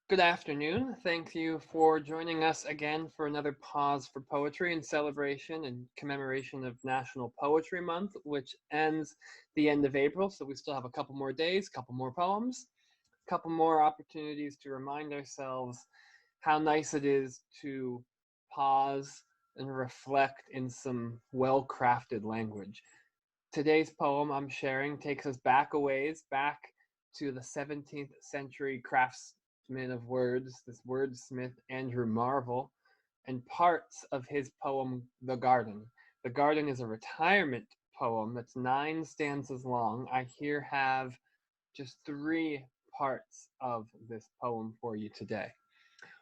Good afternoon. Thank you for joining us again for another Pause for Poetry in celebration and commemoration of National Poetry Month, which ends the end of April. So we still have a couple more days, a couple more poems, a couple more opportunities to remind ourselves how nice it is to pause and reflect in some well crafted language. Today's poem I'm sharing takes us back a ways, back to the 17th century craftsman of words, this wordsmith Andrew Marvell, and parts of his poem The Garden. The Garden is a retirement poem that's 9 stanzas long. I here have just 3 parts of this poem for you today.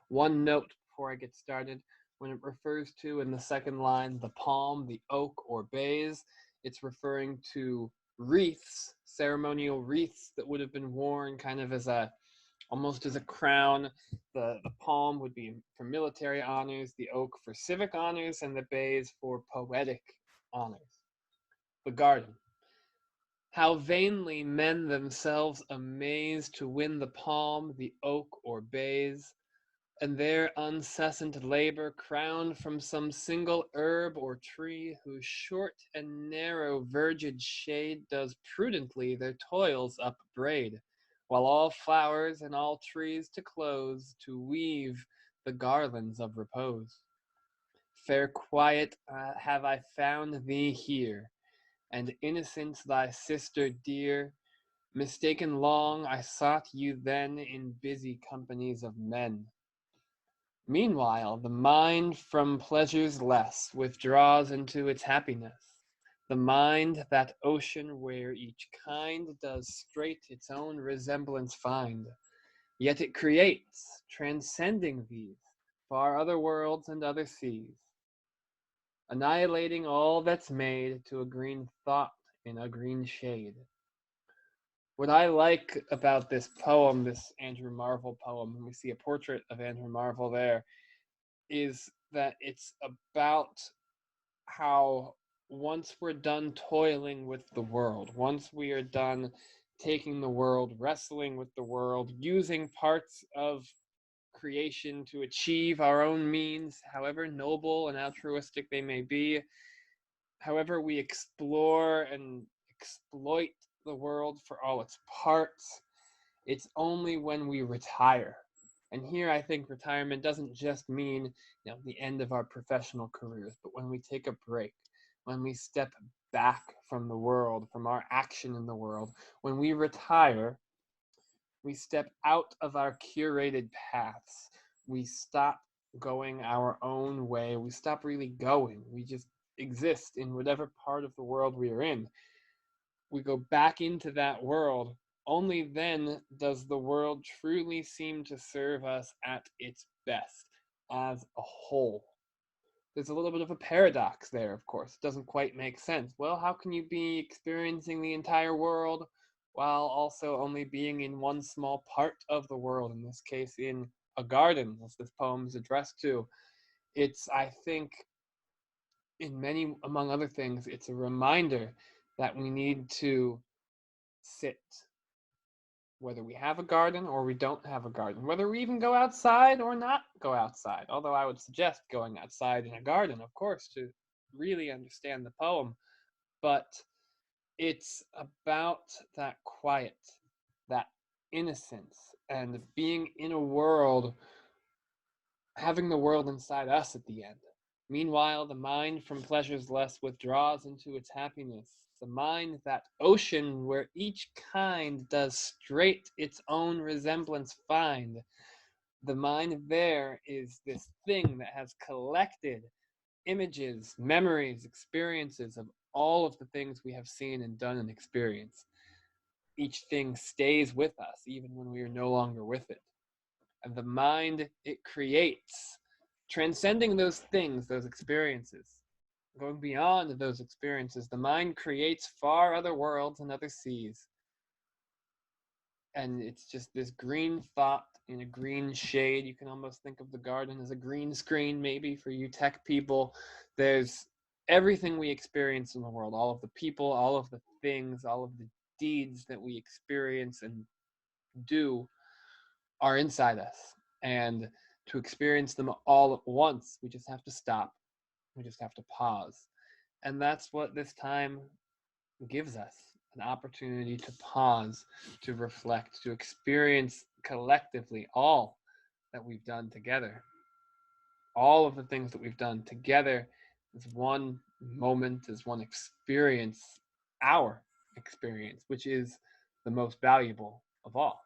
One note before I get started: when it refers to in the second line the palm, the oak, or bays, it's referring to wreaths, ceremonial wreaths that would have been worn kind of as a almost as a crown. The palm would be for military honors, the oak for civic honors, and the bays for poetic honors. The garden. How vainly men themselves amaze to win the palm, the oak, or bays, and their uncessant labor crowned from some single herb or tree, whose short and narrow verged shade does prudently their toils upbraid, while all flowers and all trees to close, to weave the garlands of repose. Fair quiet, have I found thee here, and innocence thy sister dear. Mistaken long, I sought you then in busy companies of men. Meanwhile, the mind from pleasures less withdraws into its happiness. The mind, that ocean where each kind does straight its own resemblance find, yet it creates, transcending these, far other worlds and other seas, annihilating all that's made to a green thought in a green shade. What I like about this poem, this Andrew Marvell poem, and we see a portrait of Andrew Marvell there, is that it's about how once we're done toiling with the world, once we are done taking the world, wrestling with the world, using parts of creation to achieve our own means, however noble and altruistic they may be, however we explore and exploit the world for all its parts, it's only when we retire. And here I think retirement doesn't just mean, the end of our professional careers, but when we take a break, when we step back from the world, from our action in the world, when we retire, we step out of our curated paths. We stop going our own way. We stop really going. We just exist in whatever part of the world we are in. We go back into that world. Only then does the world truly seem to serve us at its best as a whole. There's a little bit of a paradox there, of course. It doesn't quite make sense. Well, how can you be experiencing the entire world while also only being in one small part of the world, in this case, in a garden, as this poem is addressed to? It's, I think, in many, among other things, it's a reminder that we need to sit, whether we have a garden or we don't have a garden, whether we even go outside or not go outside. Although I would suggest going outside in a garden, of course, to really understand the poem. But it's about that quiet, that innocence, and being in a world, having the world inside us at the end. Meanwhile, the mind from pleasures less withdraws into its happiness. The mind, that ocean where each kind does straight its own resemblance find. The mind there is this thing that has collected images, memories, experiences of all of the things we have seen and done and experienced. Each thing stays with us even when we are no longer with it. And the mind, it creates, transcending those things, those experiences, going beyond those experiences. The mind creates far other worlds and other seas. And it's just this green thought in a green shade. You can almost think of the garden as a green screen, maybe, for you tech people. There's everything we experience in the world, all of the people, all of the things, all of the deeds that we experience and do are inside us. And to experience them all at once, we just have to stop. We just have to pause. And that's what this time gives us, an opportunity to pause, to reflect, to experience collectively all that we've done together. All of the things that we've done together as one moment, as one experience, our experience, which is the most valuable of all.